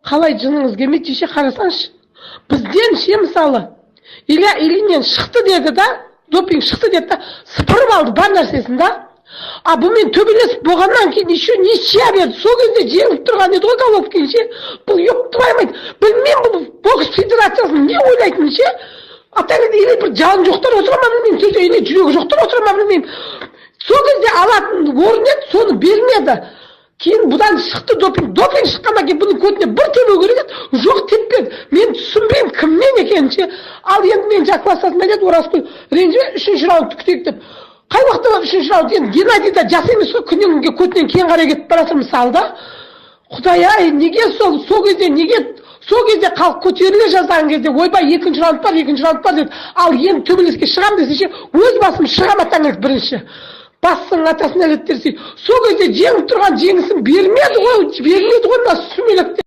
қалай жыныңыз келмейді ше қарасаңшы. Бізден ше мысалы Илья Ильиннен шықты деді да, допинг шықты деді да, сыпырып алды бар нәрсесін да. А бұмен төбелесіп болғаннан кейін еще неше берді. Сол кезде жеңіп тұрған еді ғой Головкин ше. Бұл ұйықтырмайды. Білмеймін бұл бокс федерациясының не ойлайтынын ше. Атаңыз или бір жаны жоқтар отыра ма білмеймін, сөзде или жүрегі жоқтар отыра ма білмеймін. Сол кезде алатын орын еді, соны бермеді. Кейін бұдан шықты допинг. Допинг шыққаннан кейін бұның көтіне бір тебу керек еді. Жоқ теппеді. Мен түсінбеймін кімнен екенін ше. Ал енді мен классасында деді Оразкүл ренжіме 3-ші раундты күтейік деп. Қай уақытта 3-ші раунд? Енді Геннадий да жас емес қой, күннен күнге көтінен кейін қарай кетіп бара жатыр мысалы да. Құдай-ай, неге сол кезде неге сол кезде халық көтеріле жазған кезде ойбай 2-ші раунд бар деді. Ал енді төбелеске шығам десе өз басым шығам атаңыз бірінші. Бассың атасын әлеттерсей. Сол кезде жеңіп тұрған жеңісін бермеді ғой, мына сүмелекте.